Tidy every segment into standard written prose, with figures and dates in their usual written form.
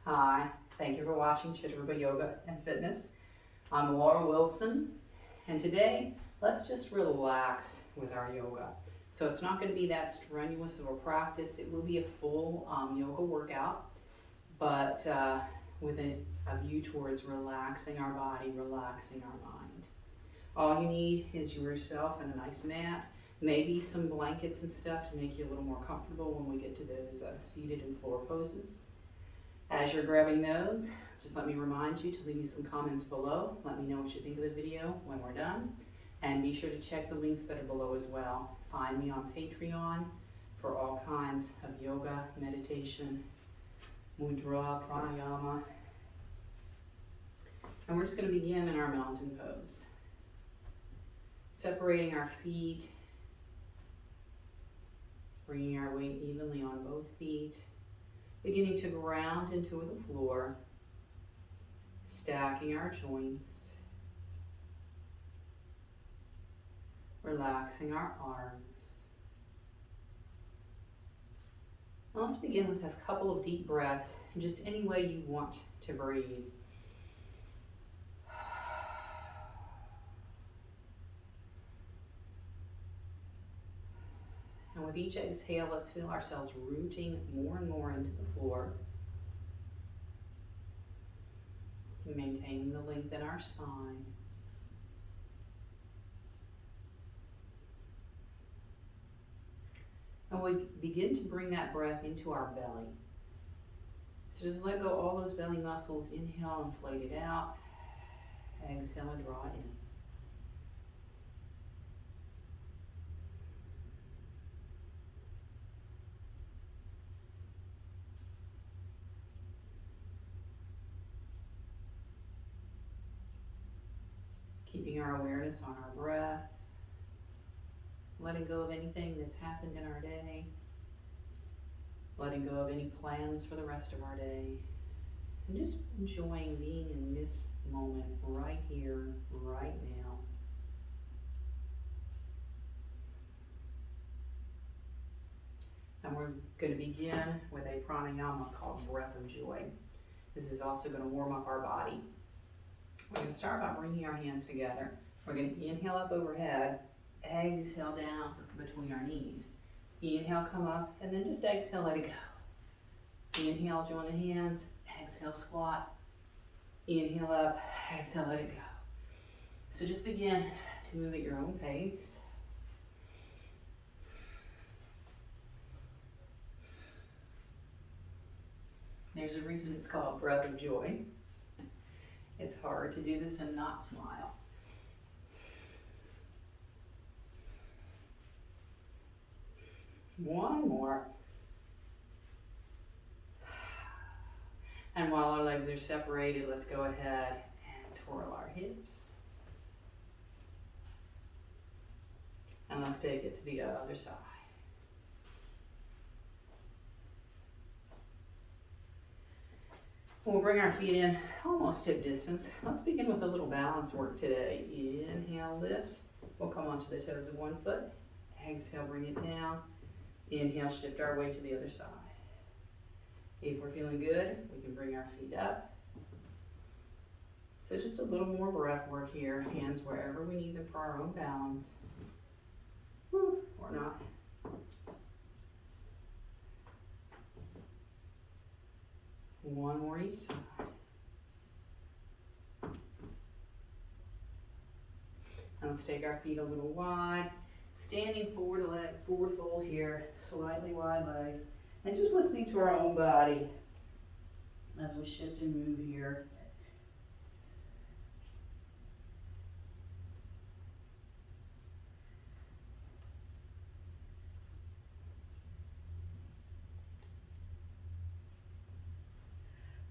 Hi, thank you for watching Chittarupa Yoga and Fitness. I'm Laura Wilson, and today let's just relax with our yoga. So it's not going to be that strenuous of a practice. It will be a full yoga workout, but with a view towards relaxing our body, relaxing our mind. All you need is yourself and a nice mat, maybe some blankets and stuff to make you a little more comfortable when we get to those seated and floor poses. As you're grabbing those, just let me remind you to leave me some comments below. Let me know what you think of the video when we're done. And be sure to check the links that are below as well. Find me on Patreon for all kinds of yoga, meditation, mudra, pranayama. And we're just going to begin in our mountain pose. Separating our feet, bringing our weight evenly on both feet. Beginning to ground into the floor, stacking our joints, relaxing our arms. Now let's begin with a couple of deep breaths, just any way you want to breathe. And with each exhale, let's feel ourselves rooting more and more into the floor. Maintaining the length in our spine. And we begin to bring that breath into our belly. So just let go all those belly muscles. Inhale, inflate it out. Exhale and draw it in. Keeping our awareness on our breath, letting go of anything that's happened in our day, letting go of any plans for the rest of our day, and just enjoying being in this moment right here, right now. And we're going to begin with a pranayama called Breath of Joy. This is also going to warm up our body. We're going to start by bringing our hands together. We're going to inhale up overhead, exhale down between our knees. Inhale, come up, and then just exhale, let it go. Inhale, join the hands, exhale, squat. Inhale up, exhale, let it go. So just begin to move at your own pace. There's a reason it's called Breath of Joy. It's hard to do this and not smile. One more. And while our legs are separated, let's go ahead and twirl our hips. And let's take it to the other side. We'll bring our feet in almost hip distance. Let's begin with a little balance work today. Inhale, lift. We'll come onto the toes of one foot. Exhale, bring it down. Inhale, shift our weight to the other side. If we're feeling good, we can bring our feet up. So just a little more breath work here. Hands wherever we need them for our own balance. Or not. One more each side. And let's take our feet a little wide. Standing forward leg, forward fold here, slightly wide legs. And just listening to our own body as we shift and move here.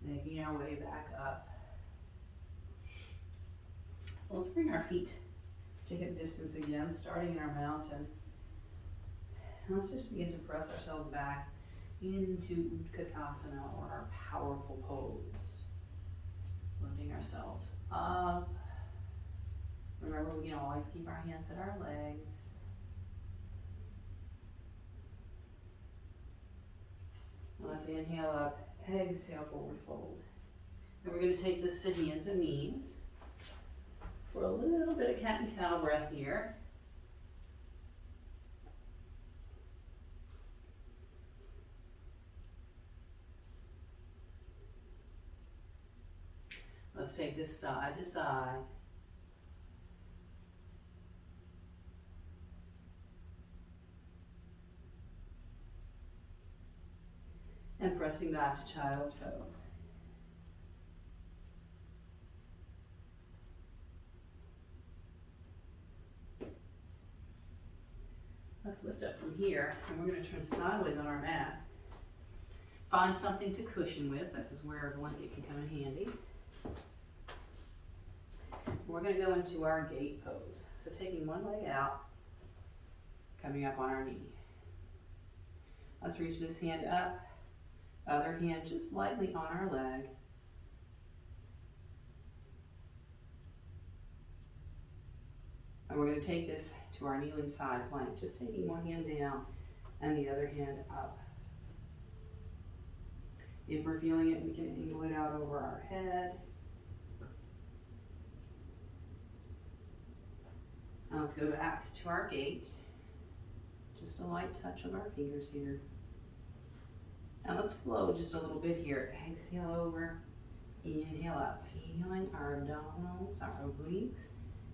Making our way back up. So let's bring our feet to hip distance again, starting in our mountain. And let's just begin to press ourselves back into Utkatasana, or our powerful pose. Lifting ourselves up. Remember, we can always keep our hands at our legs. And let's inhale up, Exhale, forward fold. And we're going to take this to hands and knees for a little bit of cat and cow breath here. Let's take this side to side. And pressing back to child's pose. Let's lift up from here, and we're going to turn sideways on our mat. Find something to cushion with. This is where a blanket can come in handy. We're going to go into our gate pose. So taking one leg out, coming up on our knee. Let's reach this hand up, other hand just lightly on our leg. And we're going to take this to our kneeling side plank, just taking one hand down and the other hand up. If we're feeling it, we can angle it out over our head. Now let's go back to our gate. Just a light touch of our fingers here. Now let's flow just a little bit here. Exhale over, inhale up, feeling our abdominals, our obliques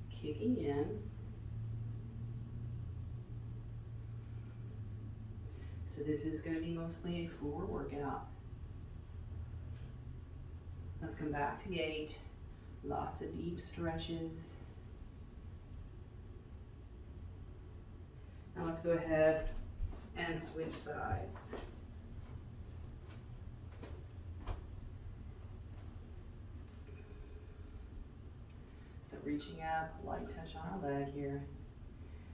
kicking in. So this is going to be mostly a floor workout. Let's come back to gate. Lots of deep stretches. Now let's go ahead and switch sides. So reaching up, light touch on our leg here.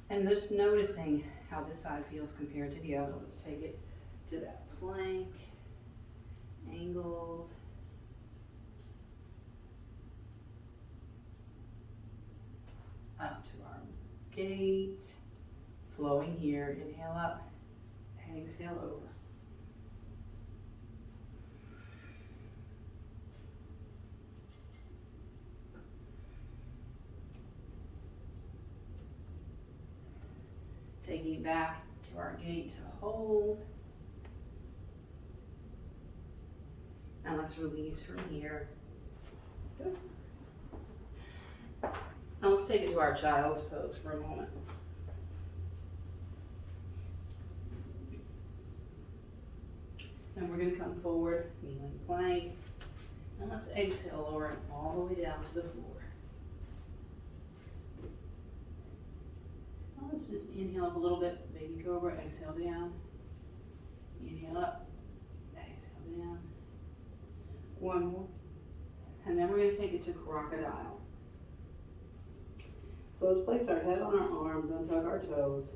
And just noticing how this side feels compared to the other. Let's take it to that plank, angled. Up to our gate, flowing here. Inhale up, exhale over. Taking it back to our gate to hold. And let's release from here. Good. Now let's take it to our child's pose for a moment. And we're going to come forward, kneeling plank. And let's exhale, lower it all the way down to the floor. Now let's just inhale up a little bit, baby cobra, exhale down. Inhale up, exhale down. One more. And then we're going to take it to crocodile. So let's place our head on our arms, untug our toes.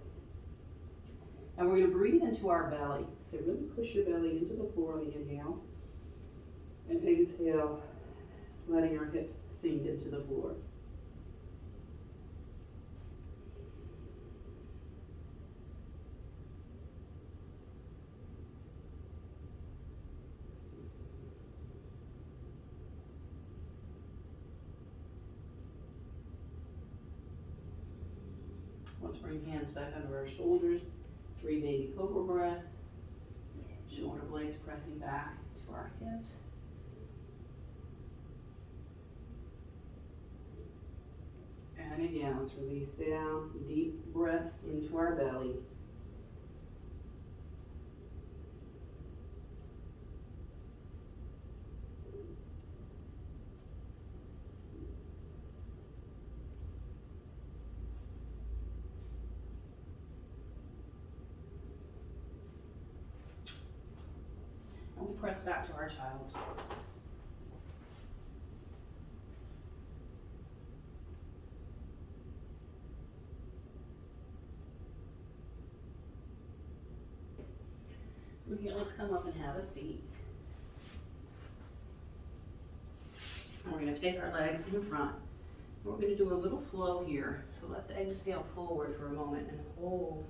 And we're going to breathe into our belly. So really push your belly into the floor on the inhale. And exhale, letting our hips sink into the floor. Let's bring hands back under our shoulders. 3 baby cobra breaths. Shoulder blades pressing back to our hips. And again, let's release down. Deep breaths into our belly. And we'll press back to our child's pose. From here, let's come up and have a seat. And we're going to take our legs in front. We're going to do a little flow here. So let's exhale forward for a moment and hold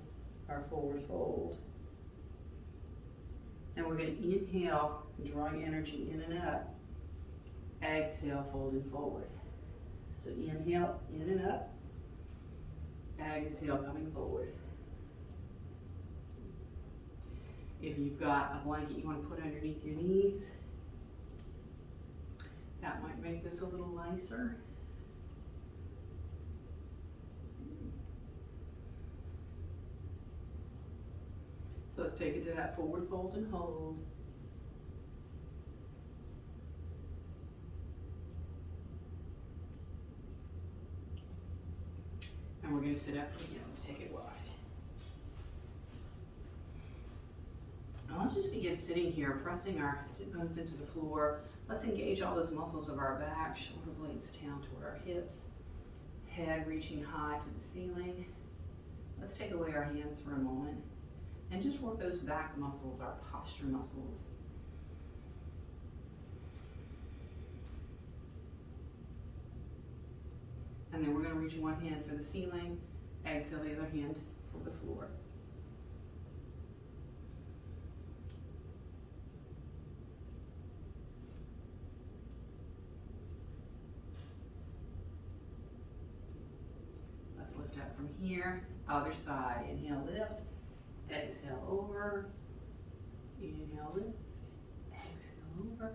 our forward fold. And we're going to inhale, drawing energy in and up. Exhale, folding forward. So inhale, in and up. Exhale, coming forward. If you've got a blanket you want to put underneath your knees, that might make this a little nicer. So let's take it to that forward fold and hold. And we're going to sit up again. Let's take it wide. Now let's just begin sitting here, pressing our sit bones into the floor. Let's engage all those muscles of our back, shoulder blades down toward our hips, head reaching high to the ceiling. Let's take away our hands for a moment and just work those back muscles, our posture muscles. And then we're going to reach one hand for the ceiling, exhale the other hand for the floor. Let's lift up from here, other side. Inhale, lift, exhale over, inhale, lift, exhale over.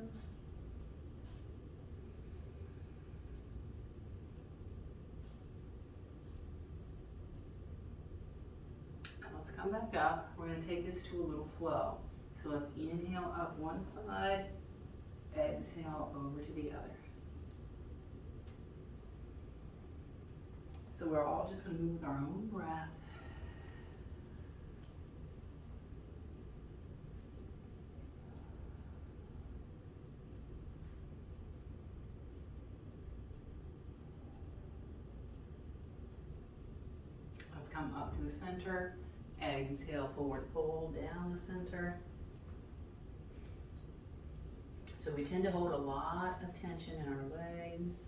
Let's come back up. We're going to take this to a little flow. So let's inhale up one side, exhale over to the other. So we're all just going to move with our own breath. Let's come up to the center. Exhale, forward fold down the center. So we tend to hold a lot of tension in our legs,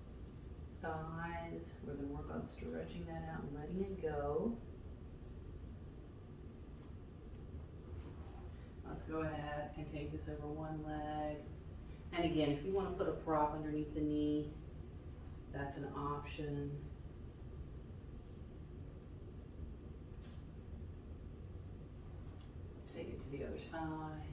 thighs. We're going to work on stretching that out and letting it go. Let's go ahead and take this over one leg. And again, if you want to put a prop underneath the knee, that's an option. Let's take it to the other side.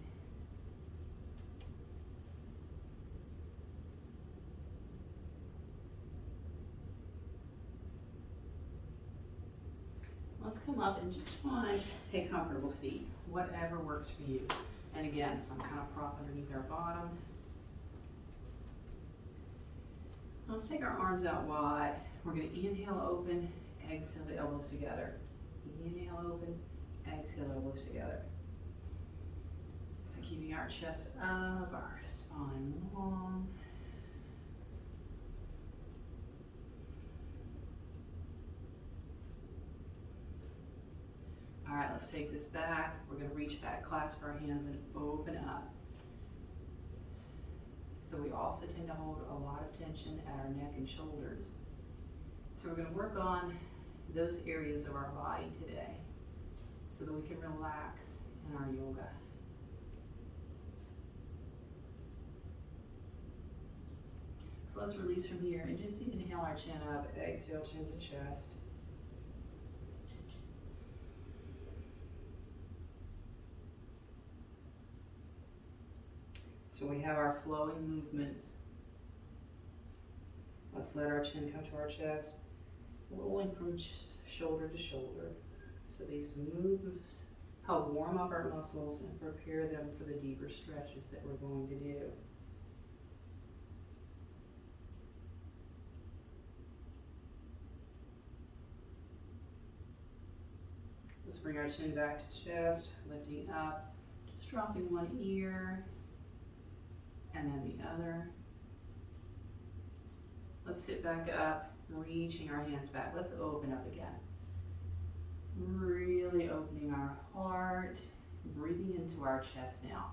Let's come up and just find a comfortable seat, whatever works for you. And again, some kind of prop underneath our bottom. Let's take our arms out wide. We're going to inhale, open, exhale the elbows together. Inhale, open, exhale, elbows together. So keeping our chest up, our spine long. All right, let's take this back. We're going to reach back, clasp our hands, and open up. So we also tend to hold a lot of tension at our neck and shoulders. So we're going to work on those areas of our body today so that we can relax in our yoga. So let's release from here and just inhale our chin up, exhale, chin to chest. So we have our flowing movements. Let's let our chin come to our chest, rolling from shoulder to shoulder. So these moves help warm up our muscles and prepare them for the deeper stretches that we're going to do. Let's bring our chin back to chest, lifting up, just dropping one ear, and then the other. Let's sit back up, reaching our hands back. Let's open up again. Really opening our heart, breathing into our chest now.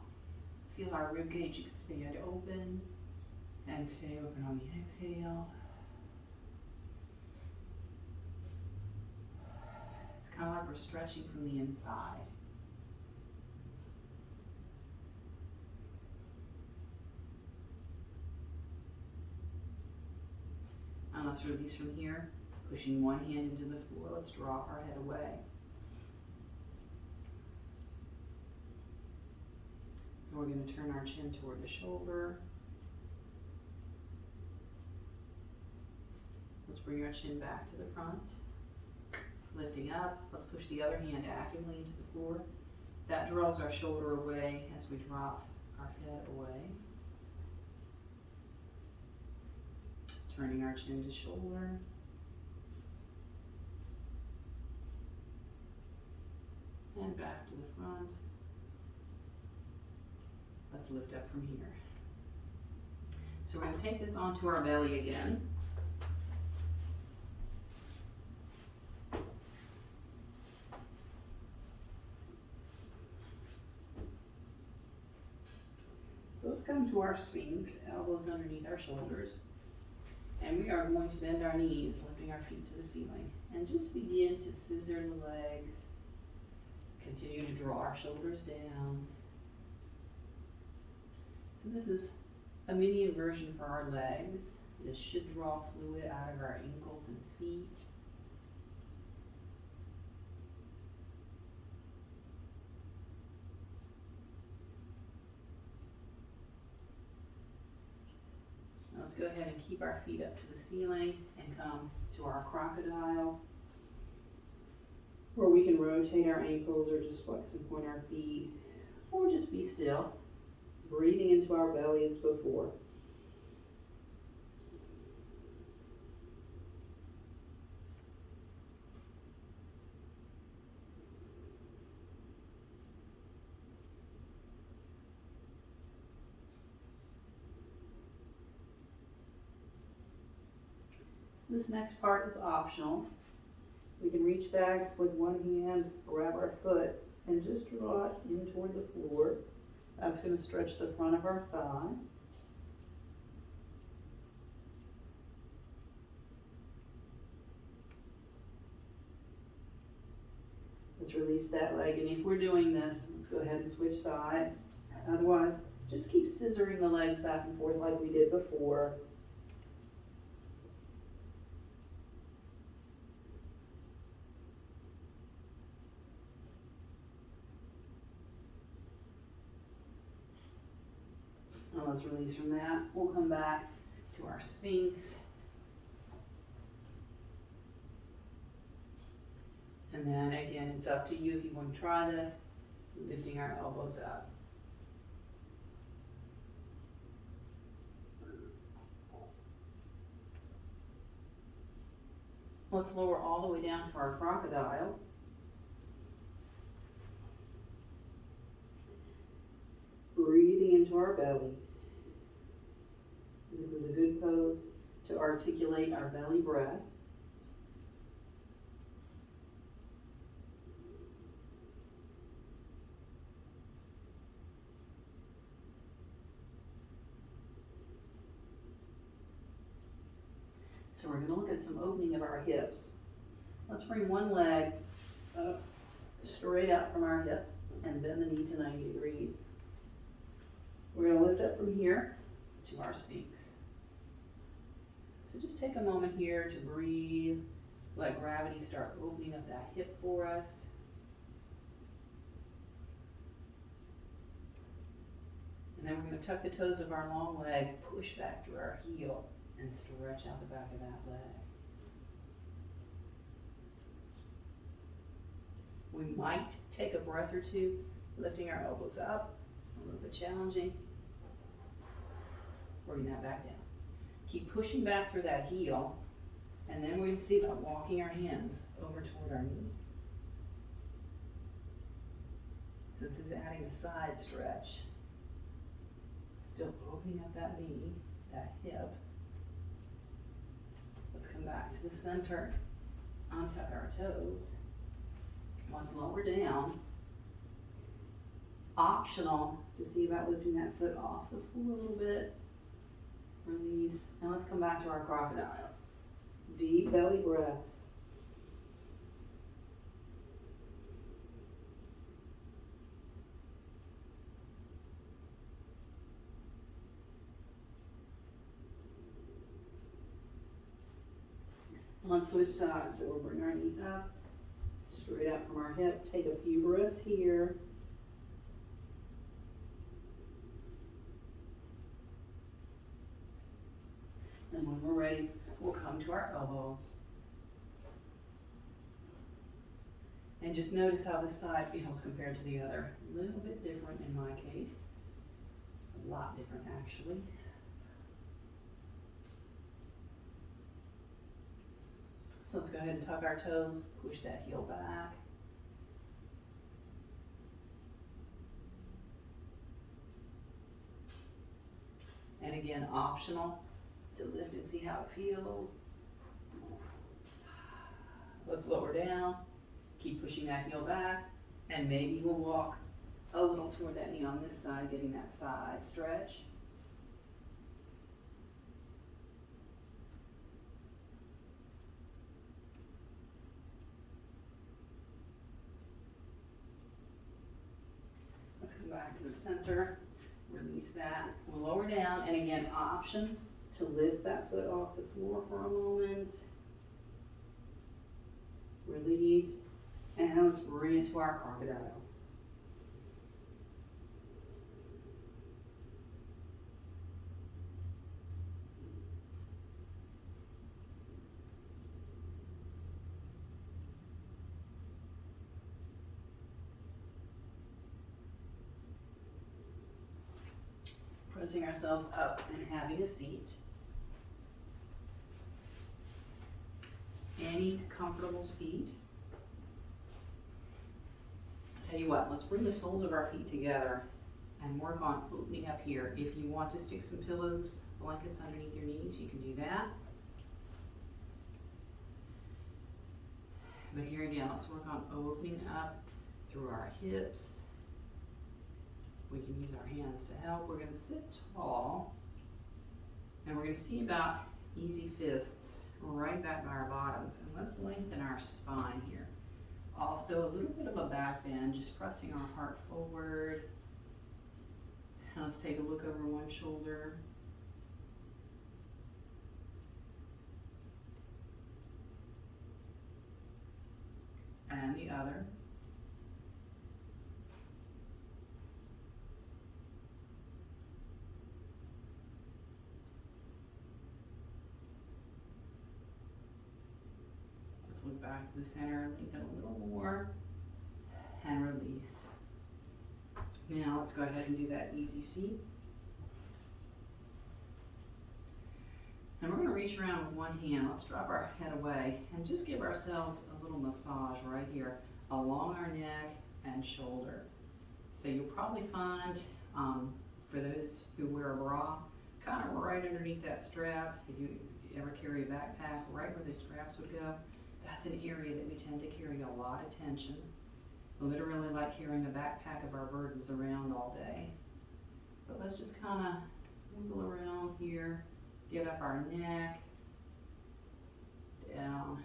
Feel our ribcage expand open and stay open on the exhale. It's kind of like we're stretching from the inside. let's release from here, pushing one hand into the floor. Let's drop our head away. And we're going to turn our chin toward the shoulder. Let's bring our chin back to the front. Lifting up, let's push the other hand actively into the floor. That draws our shoulder away as we drop our head away. Turning our chin to shoulder. And back to the front. Let's lift up from here. So we're going to take this onto our belly again. So let's come to our Sphinx, elbows underneath our shoulders. And we are going to bend our knees, lifting our feet to the ceiling. And just begin to scissor the legs. Continue to draw our shoulders down. So this is a mini inversion for our legs. This should draw fluid out of our ankles and feet. Now let's go ahead and keep our feet up to the ceiling and come to our crocodile, where we can rotate our ankles or just flex and point our feet, or just be still, breathing into our belly as before. So this next part is optional. We can reach back with one hand, grab our foot, and just draw it in toward the floor. That's going to stretch the front of our thigh. Let's release that leg, and if we're doing this, let's go ahead and switch sides. Otherwise, just keep scissoring the legs back and forth like we did before. Now let's release from that. We'll come back to our Sphinx. And then again, it's up to you if you want to try this, lifting our elbows up. Let's lower all the way down to our crocodile. Breathing into our belly. This is a good pose to articulate our belly breath. So we're going to look at some opening of our hips. Let's bring one leg up straight out from our hip and bend the knee to 90 degrees. We're going to lift up from here to our Sphinx. So just take a moment here to breathe. Let gravity start opening up that hip for us. And then we're going to tuck the toes of our long leg, push back through our heel, and stretch out the back of that leg. We might take a breath or two, lifting our elbows up, a little bit challenging. Bring that back down. Keep pushing back through that heel, and then we're going to see about walking our hands over toward our knee. So this is adding a side stretch. Still opening up that knee, that hip. Let's come back to the center, untuck our toes. Let's lower down. Optional to see about lifting that foot off the floor a little bit. Release. And let's come back to our crocodile. Deep belly breaths. Let's switch sides. So we'll bring our knee up, straight out from our hip. Take a few breaths here. And when we're ready, we'll come to our elbows. And just notice how this side feels compared to the other. A little bit different in my case. A lot different actually. So let's go ahead and tuck our toes, push that heel back. And again, optional to lift and see how it feels. Let's lower down, keep pushing that heel back, and maybe we'll walk a little toward that knee on this side, getting that side stretch. Let's come back to the center, release that. We'll lower down, and again, option to lift that foot off the floor for a moment. Release, and let's bring it to our crocodile. Pressing ourselves up and having a seat. Any comfortable seat. Tell you what, let's bring the soles of our feet together and work on opening up here. If you want to stick some pillows, blankets underneath your knees, you can do that. But here again, let's work on opening up through our hips. We can use our hands to help. We're going to sit tall, and we're going to see about easy fists right back by our bottoms. And let's lengthen our spine here. Also, a little bit of a back bend, just pressing our heart forward. And let's take a look over one shoulder. And the other. Let's look back to the center, lengthen a little more, and release. Now let's go ahead and do that easy seat. And we're going to reach around with one hand. Let's drop our head away and just give ourselves a little massage right here along our neck and shoulder. So you'll probably find, for those who wear a bra, kind of right underneath that strap, if you ever carry a backpack, right where the straps would go, that's an area that we tend to carry a lot of tension. Literally like carrying a backpack of our burdens around all day. But let's just kind of wiggle around here. Get up our neck, down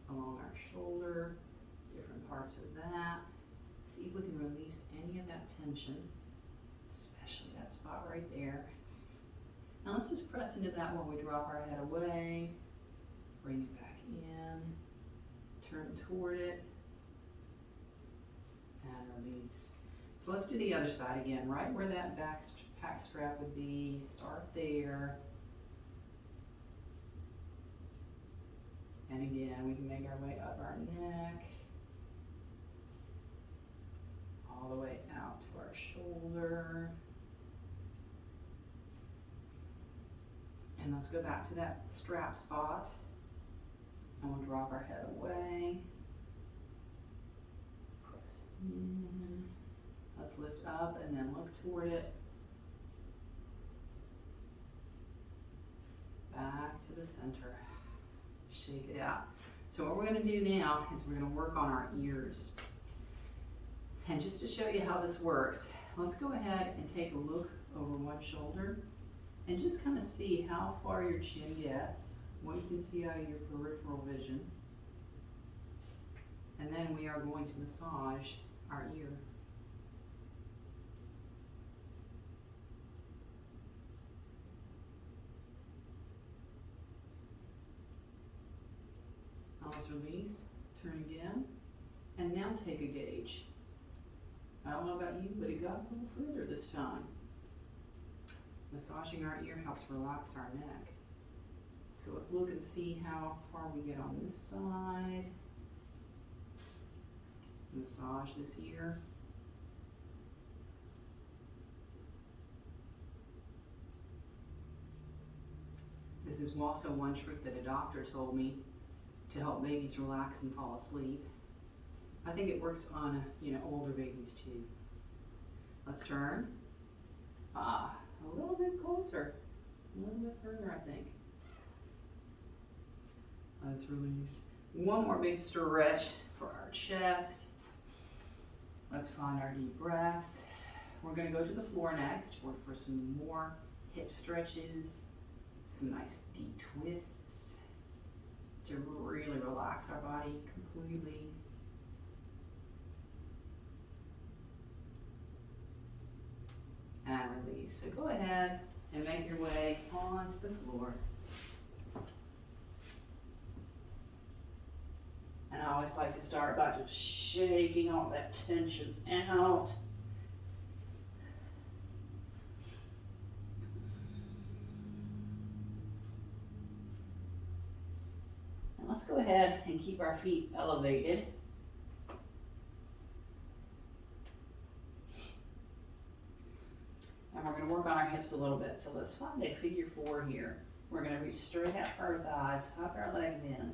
along our shoulder, different parts of that. See if we can release any of that tension, especially that spot right there. Now let's just press into that while we drop our head away, bring it back in, turn toward it, and release. So let's do the other side again, right where that backpack strap would be, start there. And again, we can make our way up our neck, all the way out to our shoulder. And let's go back to that strap spot, and we'll drop our head away. Press in. Let's lift up and then look toward it. Back to the center. Shake it out. So what we're going to do now is we're going to work on our ears. And just to show you how this works, let's go ahead and take a look over one shoulder and just kind of see how far your chin gets, what you can see out of your peripheral vision. And then we are going to massage our ear. let's release, turn again, and now take a gauge. I don't know about you, but it got a little further this time. Massaging our ear helps relax our neck. So let's look and see how far we get on this side. Massage this ear. This is also one trick that a doctor told me to help babies relax and fall asleep. I think it works on, older babies too. Let's turn. A little bit closer. A little bit further, I think. Let's release. One more big stretch for our chest. Let's find our deep breaths. We're going to go to the floor next for some more hip stretches, some nice deep twists to really relax our body completely. And release. So go ahead and make your way onto the floor. And I always like to start by just shaking all that tension out. And let's go ahead and keep our feet elevated. And we're going to work on our hips a little bit. So let's find a figure 4 here. We're going to reach straight out for our thighs, hug our legs in.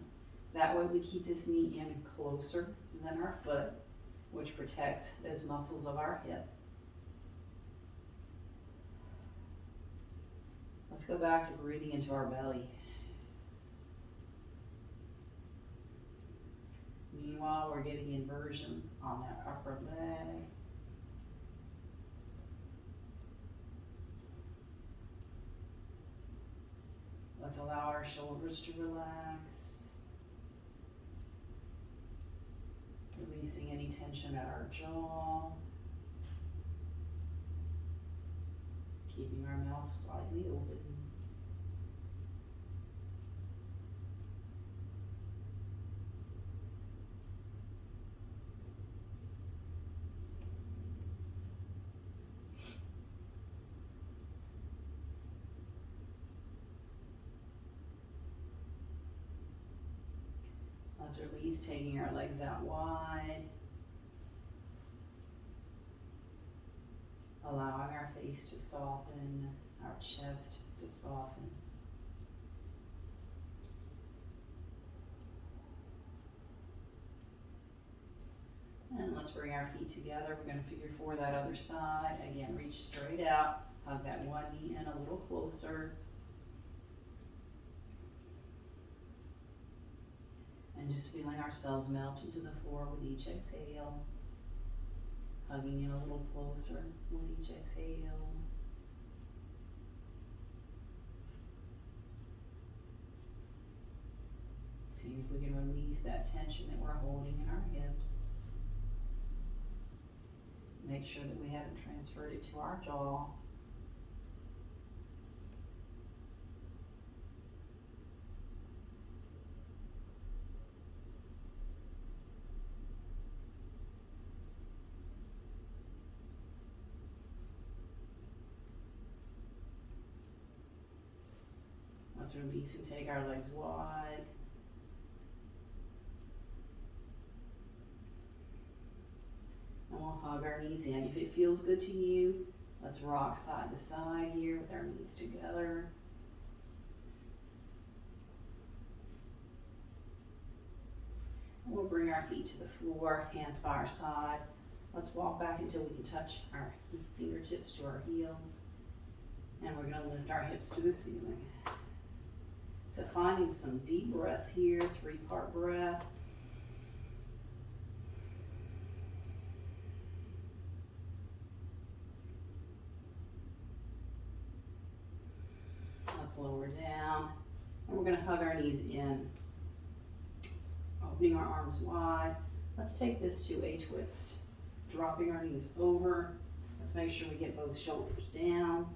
That way we keep this knee in closer than our foot, which protects those muscles of our hip. Let's go back to breathing into our belly. Meanwhile, we're getting inversion on that upper leg. Let's allow our shoulders to relax. Releasing any tension at our jaw. Keeping our mouth slightly open. Let's release, taking our legs out wide. Allowing our face to soften, our chest to soften. And let's bring our feet together. We're going to figure 4 that other side. Again, reach straight out. Hug that one knee in a little closer. And just feeling ourselves melt into the floor with each exhale. Hugging in a little closer with each exhale. See if we can release that tension that we're holding in our hips. Make sure that we haven't transferred it to our jaw. Let's release and take our legs wide. And we'll hug our knees in. If it feels good to you, let's rock side to side here with our knees together. And we'll bring our feet to the floor, hands by our side. Let's walk back until we can touch our fingertips to our heels. And we're going to lift our hips to the ceiling. So finding some deep breaths here, 3-part breath. Let's lower down. And we're going to hug our knees in. Opening our arms wide. Let's take this to a twist. Dropping our knees over. Let's make sure we get both shoulders down.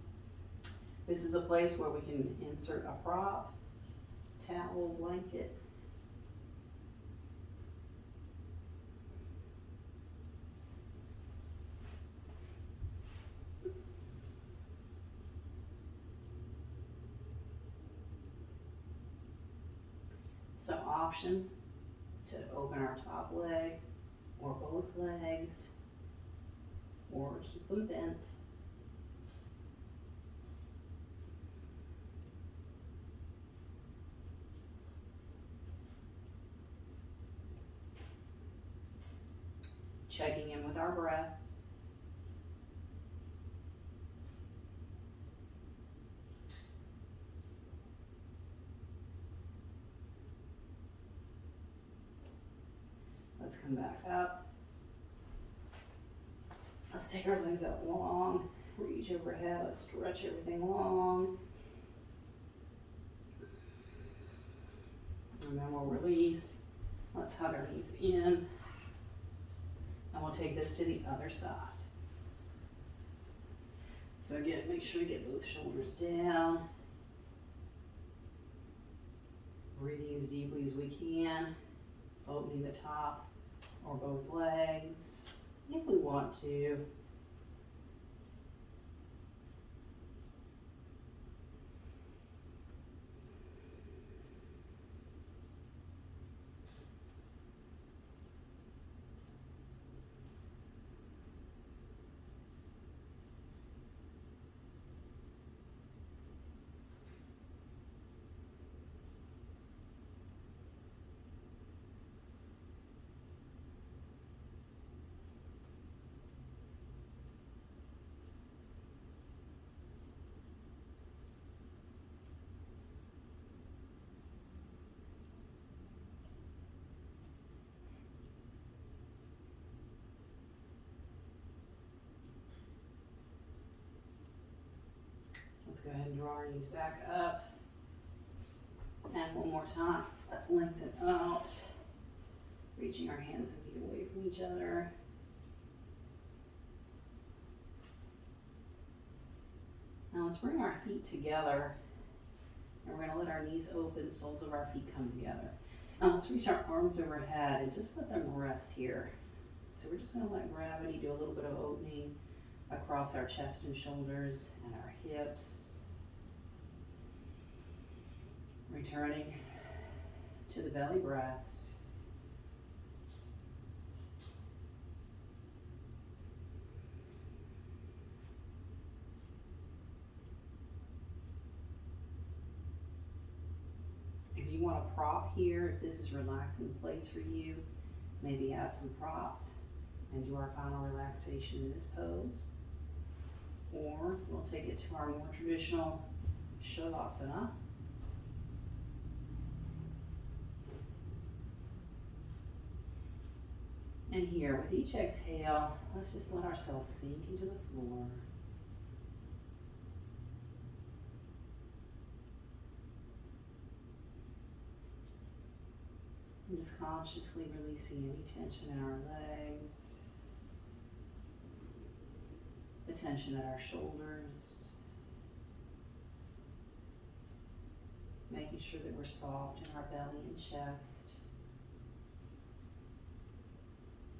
This is a place where we can insert a prop, towel, blanket. It's an option to open our top leg or both legs, or keep them bent. Checking in with our breath. Let's come back up. Let's take our legs up long, reach overhead, let's stretch everything long. And then we'll release. Let's hug our knees in. And we'll take this to the other side. So again, make sure to get both shoulders down. Breathing as deeply as we can. Opening the top or both legs if we want to. Let's go ahead and draw our knees back up. And one more time, let's lengthen out, reaching our hands and feet away from each other. Now let's bring our feet together, and we're going to let our knees open, soles of our feet come together. Now let's reach our arms overhead and just let them rest here. So we're just going to let gravity do a little bit of opening across our chest and shoulders and our hips. Returning to the belly breaths. If you want a prop here, if this is relaxing place for you, maybe add some props and do our final relaxation in this pose. Or we'll take it to our more traditional Shavasana. And here, with each exhale, let's just let ourselves sink into the floor. And just consciously releasing any tension in our legs, the tension at our shoulders, making sure that we're soft in our belly and chest.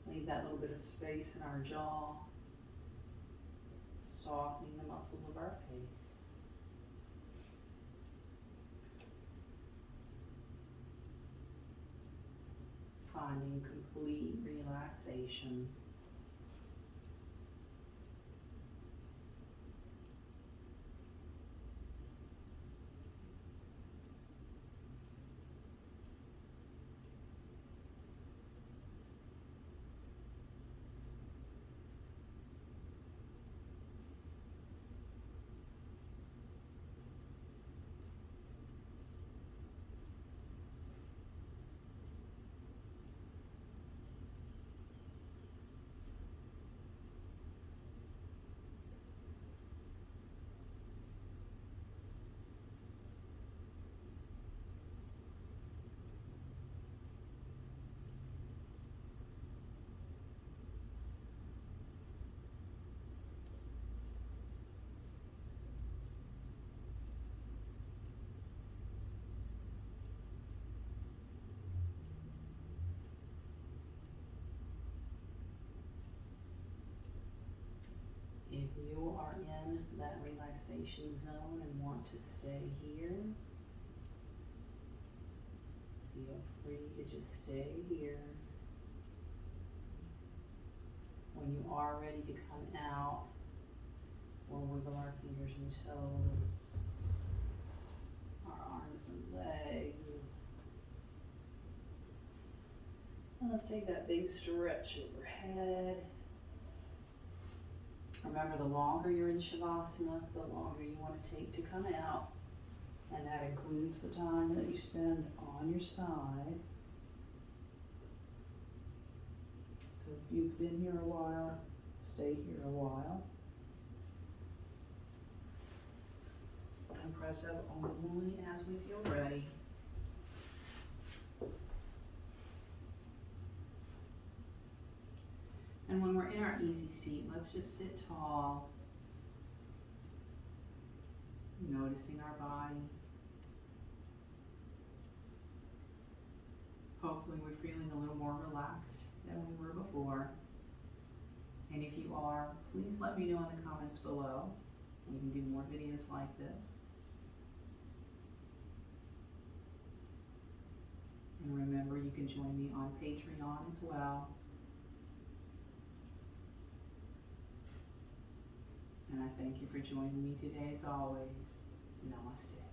Leave that little bit of space in our jaw, softening the muscles of our face. Finding complete relaxation. If you are in that relaxation zone and want to stay here, Feel free to just stay here. When you are ready to come out, we'll wiggle our fingers and toes, our arms and legs. And let's take that big stretch overhead. Remember, the longer you're in Shavasana, the longer you want to take to come out. And that includes the time that you spend on your side. So if you've been here a while, stay here a while. And press up only as we feel ready. And when we're in our easy seat, let's just sit tall, noticing our body. Hopefully we're feeling a little more relaxed than we were before. And if you are, please let me know in the comments below. We can do more videos like this. And remember, you can join me on Patreon as well. And I thank you for joining me today as always. Namaste.